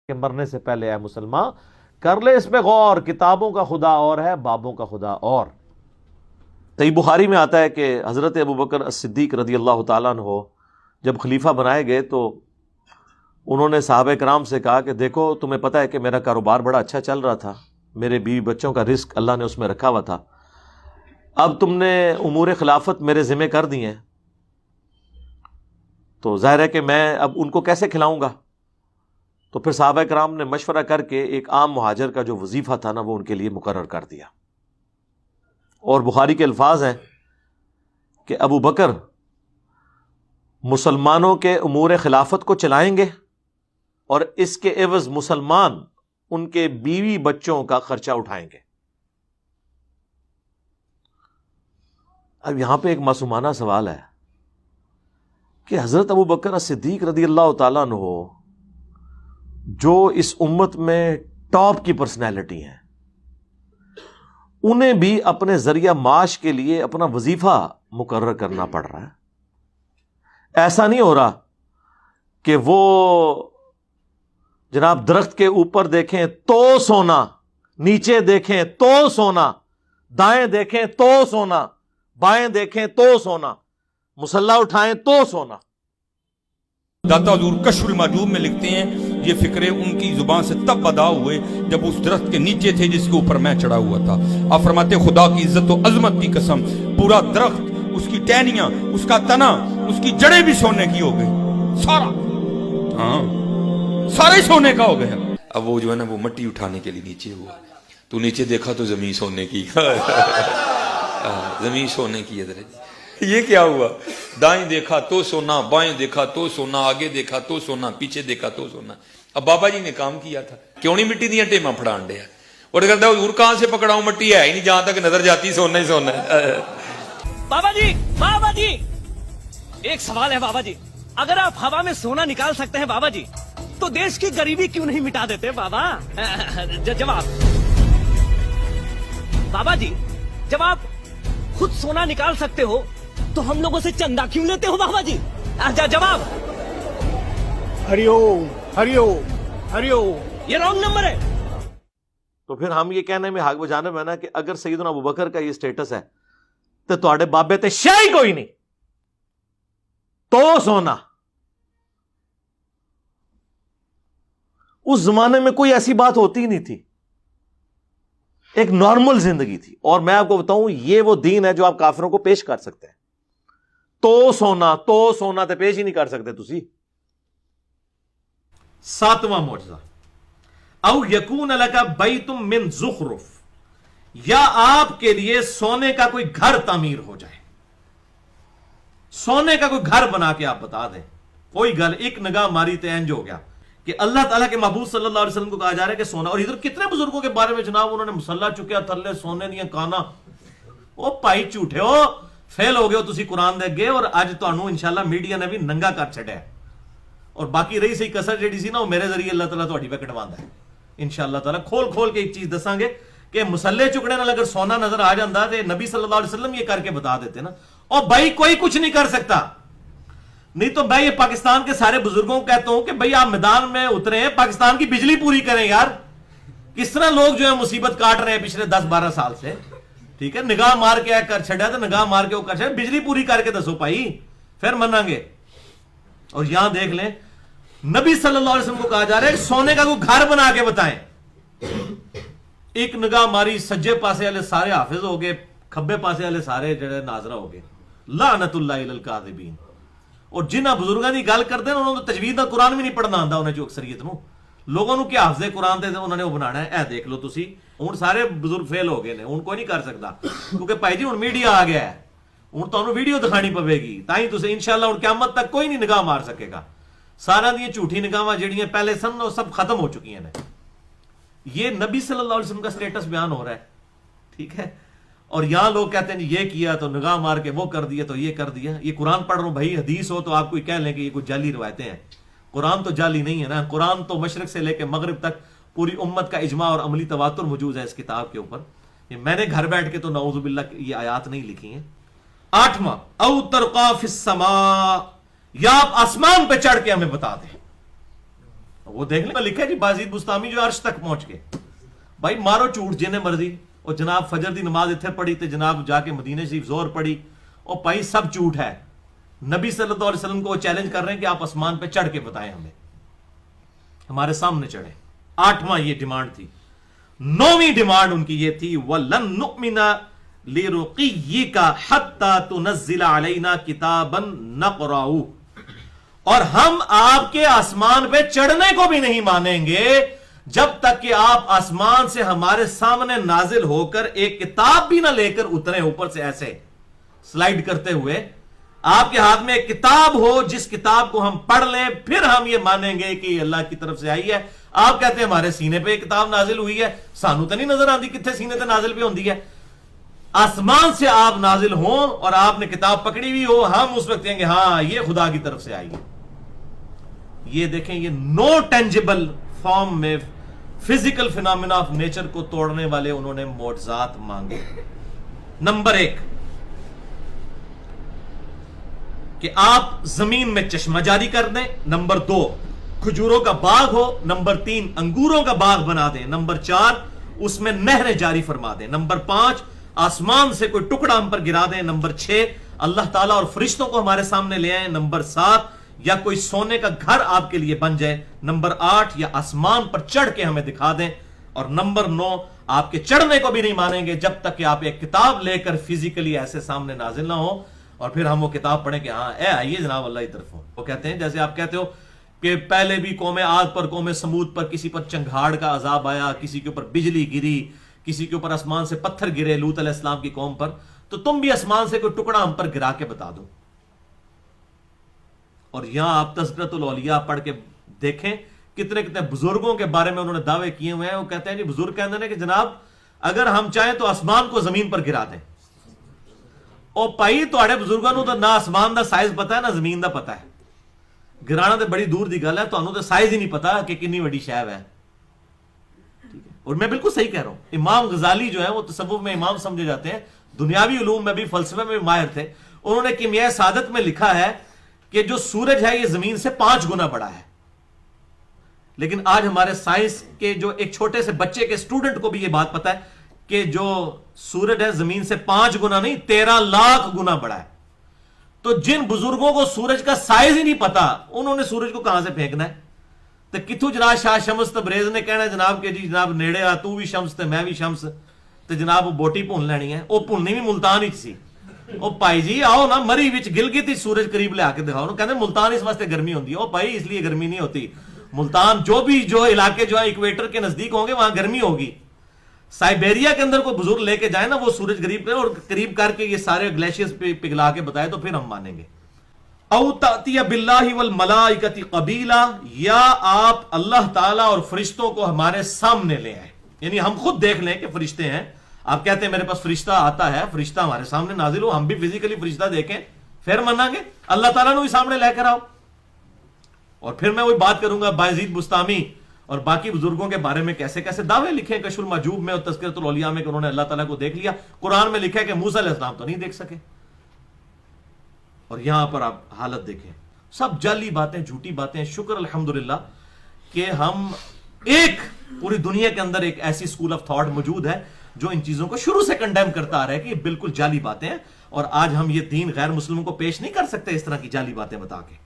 کہ مرنے سے پہلے اے مسلمان کر لے اس پہ غور، کتابوں کا خدا اور ہے، بابوں کا خدا اور۔ صحیح بخاری میں آتا ہے کہ حضرت ابوبکر الصدیق رضی اللہ تعالیٰ عنہ جب خلیفہ بنائے گئے تو انہوں نے صحابہ کرام سے کہا کہ دیکھو تمہیں پتہ ہے کہ میرا کاروبار بڑا اچھا چل رہا تھا، میرے بیوی بچوں کا رزق اللہ نے اس میں رکھا ہوا تھا، اب تم نے امور خلافت میرے ذمہ کر دی ہیں تو ظاہر ہے کہ میں اب ان کو کیسے کھلاؤں گا؟ تو پھر صحابہ کرام نے مشورہ کر کے ایک عام مہاجر کا جو وظیفہ تھا نا وہ ان کے لیے مقرر کر دیا، اور بخاری کے الفاظ ہیں کہ ابو بکر مسلمانوں کے امور خلافت کو چلائیں گے اور اس کے عوض مسلمان ان کے بیوی بچوں کا خرچہ اٹھائیں گے۔ اب یہاں پہ ایک معصومانہ سوال ہے کہ حضرت ابو بکر صدیق رضی اللہ تعالیٰ عنہ جو اس امت میں ٹاپ کی پرسنالٹی ہیں، انہیں بھی اپنے ذریعہ معاش کے لیے اپنا وظیفہ مقرر کرنا پڑ رہا ہے۔ ایسا نہیں ہو رہا کہ وہ جناب درخت کے اوپر دیکھیں تو سونا، نیچے دیکھیں تو سونا، دائیں دیکھیں تو سونا، بائیں دیکھیں تو سونا، مسلح اٹھائیں تو سونا۔ داتا حضور کشف المحجوب میں لکھتے ہیں یہ فکرے ان کی زبان سے تب ادا ہوئے جب اس درخت کے نیچے تھے جس کے اوپر میں چڑھا ہوا تھا۔ آپ فرماتے خدا کی عزت و عظمت کی قسم پورا درخت، اس کی ٹہنیاں، اس کا تنا، اس کی جڑیں بھی سونے کی ہو گئی، سارا، ہاں سارے سونے کا ہو گیا۔ اب وہ جو ہے نا وہ مٹی اٹھانے کے لیے نیچے ہوا، تو نیچے دیکھا تو زمین سونے کی، زمین سونے کی ہے۔ یہ کیا ہوا؟ دائیں دیکھا تو سونا، بائیں دیکھا تو سونا، آگے دیکھا تو سونا، پیچھے دیکھا تو سونا۔ اب بابا جی نے کام کیا تھا، کیوں نہیں مٹی دیا ٹیما پھڑان دیا، اور کہتا حضور کہاں سے پکڑاؤں، مٹی ہے ہی نہیں، جہاں تک نظر جاتی سونا ہی سونا ہے۔ بابا جی ایک سوال ہے بابا جی، اگر آپ ہوا میں سونا نکال سکتے ہیں بابا جی تو دیش کی غریبی کیوں نہیں مٹا دیتے بابا؟ جواب بابا جی، جب آپ خود سونا نکال سکتے ہو تو ہم لوگوں سے چندہ کیوں لیتے ہو بابا جی؟ جواب ہری اوم ہری اوم ہری اوم۔ یہ رانگ نمبر ہے۔ تو پھر ہم یہ کہنے میں حق بجانب ہے نا کہ اگر سیدنا ابو بکر کا یہ سٹیٹس ہے تو تواڈے بابے تے شاہی کوئی نہیں، تو سونا۔ اس زمانے میں کوئی ایسی بات ہوتی ہی نہیں تھی، ایک نارمل زندگی تھی۔ اور میں آپ کو بتاؤں یہ وہ دین ہے جو آپ کافروں کو پیش کر سکتے ہیں۔ تو سونا تے پیش ہی نہیں کر سکتے تسی۔ ساتواں معجزہ، او یکون لک بیت من زخرف، یا آپ کے لیے سونے کا کوئی گھر تعمیر ہو جائے، سونے کا کوئی گھر بنا کے آپ بتا دیں۔ کوئی گل ایک نگاہ ماری تے انج ہو گیا کہ اللہ تعالیٰ کے محبوب صلی اللہ علیہ وسلم کو کہا جا رہا ہے کہ سونا، اور ادھر کتنے بزرگوں کے بارے میں جناب انہوں نے مسلح چکیا تھلے سونے دیا کانا۔ او پائی جھوٹے ہو، فیل ہو گئے ہو تسی قرآن دے گئے، اور اج تانوں انشاءاللہ میڈیا نے بھی ننگا کر چھڑیا ہے۔ اور باقی رہی سی کسر جیڑی سی نا وہ میرے ذریعے اللہ تعالیٰ تہاڈی پہ کٹواندا ہے انشاءاللہ تعالیٰ۔ کھول کے ایک چیز دساں گے کہ مسلح چکنے نال اگر سونا نظر آ جاندہ تے نبی صلی اللہ علیہ وسلم یہ کر کے بتا دیتے نا۔ اور بھائی کوئی کچھ نہیں کر سکتا، نہیں تو میں یہ پاکستان کے سارے بزرگوں کو کہتا ہوں کہ بھائی آپ میدان میں اترے ہیں، پاکستان کی بجلی پوری کریں یار۔ کس طرح لوگ جو ہے مصیبت کاٹ رہے ہیں پچھلے 10-12 سال سے، ٹھیک ہے، نگاہ مار کے کر چھڑیا تو نگاہ مار کے وہ کر چھڑیا، بجلی پوری کر کے دسو بھائی، پھر منیں گے۔ اور یہاں دیکھ لیں نبی صلی اللہ علیہ وسلم کو کہا جا رہا ہے سونے کا کوئی گھر بنا کے بتائیں۔ ایک نگاہ ماری، سجے پاسے والے سارے حافظ ہو گئے، کھبے پاسے والے سارے جڑے ناظرہ ہو گئے۔ لعنت اللہ علی الکاذبین۔ اور جنہ بزرگاں دی گل کرتے ہیں انہوں نے تجوید دا قرآن بھی نہیں پڑھنا آندا، انہیں جو اکثریت نو لوگوں نو کیا حافظ قرآن تے انہوں نے وہ بنانا ہے۔ اے دیکھ لو تسی، ہن سارے بزرگ فیل ہو گئے نے، ہن کوئی نہیں کر سکتا کیونکہ بھائی جی ہن میڈیا آ گیا ہے، ہن تانوں ویڈیو دکھانی پوے گی، تائیں تسی انشاءاللہ ہن قیامت تک کوئی نہیں نگاہ مار سکے گا۔ سارا دی جھوٹی نگاہاں جڑیاں پہلے سن وہ سب ختم ہو چکی ہیں۔ یہ نبی صلی اللہ علیہ وسلم کا سٹیٹس بیان ہو رہا ہے، ٹھیک ہے۔ اور یہاں لوگ کہتے ہیں یہ کیا تو نگاہ مار کے وہ کر دیا تو یہ کر دیا۔ یہ قرآن پڑھ رہا ہوں بھائی، حدیث ہو تو آپ کوئی کہہ لیں کہ یہ کوئی جعلی روایتیں ہیں، قرآن تو جعلی نہیں ہے نا۔ قرآن تو مشرق سے لے کے مغرب تک پوری امت کا اجماع اور عملی تواتر موجود ہے اس کتاب کے اوپر۔ یہ میں نے گھر بیٹھ کے تو نعوذ باللہ یہ آیات نہیں لکھی ہیں۔ 8واں، او ترقا فی السماء، یا آپ آسمان پہ چڑھ کے ہمیں بتا دیں۔ وہ دیکھ لیں لکھا ہے جی بازید بستامی جو عرش تک پہنچ کے بھائی مارو جھوٹ جنہیں مرضی اور جناب فجر دی نماز اتنے پڑھی تے جناب جا کے مدینہ شریف زور پڑھی اور بھائی سب جھوٹ ہے. نبی صلی اللہ علیہ وسلم کو وہ چیلنج کر رہے ہیں کہ آپ آسمان پہ چڑھ کے بتائیں ہمیں, ہمارے سامنے چڑھیں. 8واں یہ ڈیمانڈ تھی. 9ویں ڈیمانڈ ان کی یہ تھی وَلَن نُؤْمِنَ لِرُقِيِّكَ حَتَّى تُنَزِّلَ عَلَيْنَا كِتَابًا نَقْرَؤُهُ, اور ہم آپ کے آسمان پہ چڑھنے کو بھی نہیں مانیں گے جب تک کہ آپ آسمان سے ہمارے سامنے نازل ہو کر ایک کتاب بھی نہ لے کر اترے اوپر سے ایسے سلائیڈ کرتے ہوئے. آپ کے ہاتھ میں ایک کتاب ہو جس کتاب کو ہم پڑھ لیں پھر ہم یہ مانیں گے کہ اللہ کی طرف سے آئی ہے. آپ کہتے ہیں ہمارے سینے پہ ایک کتاب نازل ہوئی ہے, سانو تو نہیں نظر آتی کتنے سینے تے نازل پہ ہوندی ہے. آسمان سے آپ نازل ہوں اور آپ نے کتاب پکڑی ہوئی ہو, ہم اس وقت کہیں گے ہاں یہ خدا کی طرف سے آئی ہے. یہ دیکھیں یہ نو ٹینجیبل فارم میں فزیکل فینامنا آف نیچر کو توڑنے والے انہوں نے معجزات مانگے. نمبر 1 کہ آپ زمین میں چشمہ جاری کر دیں. نمبر 2 کھجوروں کا باغ ہو. نمبر 3 انگوروں کا باغ بنا دیں. نمبر 4 اس میں نہریں جاری فرما دیں. نمبر 5 آسمان سے کوئی ٹکڑا ہم پر گرا دیں. نمبر 6 اللہ تعالیٰ اور فرشتوں کو ہمارے سامنے لے آئیں. نمبر 7 یا کوئی سونے کا گھر آپ کے لیے بن جائے. نمبر 8 یا آسمان پر چڑھ کے ہمیں دکھا دیں. اور نمبر 9 آپ کے چڑھنے کو بھی نہیں مانیں گے جب تک کہ آپ ایک کتاب لے کر فزیکلی ایسے سامنے نازل نہ ہو اور پھر ہم وہ کتاب پڑھیں کہ ہاں اے آئیے جناب اللہ کی طرف ہو. وہ کہتے ہیں جیسے آپ کہتے ہو کہ پہلے بھی قوم عاد پر قوم سمود پر کسی پر چنگھاڑ کا عذاب آیا, کسی کے اوپر بجلی گری, کسی کے اوپر آسمان سے پتھر گرے لوط علیہ السلام کی قوم پر, تو تم بھی آسمان سے کوئی ٹکڑا ہم پر گرا کے بتا دو. اور یہاں آپ تذکرۃ الاولیاء پڑھ کے دیکھیں کتنے کتنے بزرگوں کے بارے میں انہوں نے دعوے کیے ہوئے ہیں. وہ کہتے ہیں جی بزرگ کہتے ہیں کہ جناب اگر ہم چاہیں تو آسمان کو زمین پر گرا دیں. اور پائی تواڈے بزرگاں نوں تو نہ آسمان دا سائز پتا ہے نہ زمین دا پتا ہے. گرانا تو بڑی دور دی گل ہے, تانوں تو سائز ہی نہیں پتا کہ کتنی بڑی شے ہے. اور میں بالکل صحیح کہہ رہا ہوں. امام غزالی جو ہے وہ تصوف میں امام سمجھے جاتے ہیں, دنیاوی علوم میں بھی فلسفے میں بھی ماہر تھے. انہوں نے کیمیائے سعادت میں لکھا ہے کہ جو سورج ہے یہ زمین سے 5 گنا بڑا ہے. لیکن آج ہمارے سائنس کے جو ایک چھوٹے سے بچے کے اسٹوڈنٹ کو بھی یہ بات پتا ہے کہ جو سورج ہے زمین سے 5 گنا نہیں 13 لاکھ گنا بڑا ہے. تو جن بزرگوں کو سورج کا سائز ہی نہیں پتا انہوں نے سورج کو کہاں سے پھینکنا ہے. تو کتوں جناب شاہ شمس تبریز نے کہنا ہے جناب کہ جی جناب نیڑے آ تو بھی شمس تے میں بھی شمس, تو جناب وہ بوٹی بھون لینی ہے. وہ بھوننی بھی ملتان ہی سی. او بھائی جی آؤ نا مری وچ گلگت ہی سورج قریب لے آ کے دکھاؤ. کہتے ہیں ملتان اس واسطے گرمی ہوتی ہے. او بھائی اس لیے گرمی نہیں ہوتی. ملتان جو علاقے جو ہے اکویٹر کے نزدیک ہوں گے وہاں گرمی ہوگی. سائبیریا کے اندر کوئی بزرگ لے کے جائے نا وہ سورج قریب اور قریب کر کے یہ سارے گلیشیئرز پگھلا کے بتائے تو پھر ہم مانیں گے. او تأتی باللہ والملائکۃ قبیلا, یا آپ اللہ تعالیٰ اور فرشتوں کو ہمارے سامنے لے آئے. یعنی ہم خود دیکھ لیں کہ فرشتے ہیں. آپ کہتے ہیں میرے پاس فرشتہ آتا ہے, فرشتہ ہمارے سامنے نازل ہو, ہم بھی فزیکلی فرشتہ دیکھیں پھر منائیں گے. اللہ تعالیٰ نے بھی سامنے لے کر آؤ. اور پھر میں وہی بات کروں گا بایزید بستامی اور باقی بزرگوں کے بارے میں کیسے کیسے دعوے لکھے کشف المحجوب میں اور تذکرۃ الاولیاء میں کہ انہوں نے اللہ تعالیٰ کو دیکھ لیا. قرآن میں لکھا ہے کہ موسیٰ علیہ السلام تو نہیں دیکھ سکے. اور یہاں پر آپ حالت دیکھیں, سب جعلی باتیں, جھوٹی باتیں. شکر الحمدللہ کہ ہم ایک پوری دنیا کے اندر ایک ایسی اسکول آف تھاٹ موجود ہے جو ان چیزوں کو شروع سے کنڈیم کرتا آ رہا ہے کہ یہ بالکل جعلی باتیں ہیں. اور آج ہم یہ دین غیر مسلموں کو پیش نہیں کر سکتے اس طرح کی جعلی باتیں بتا کے.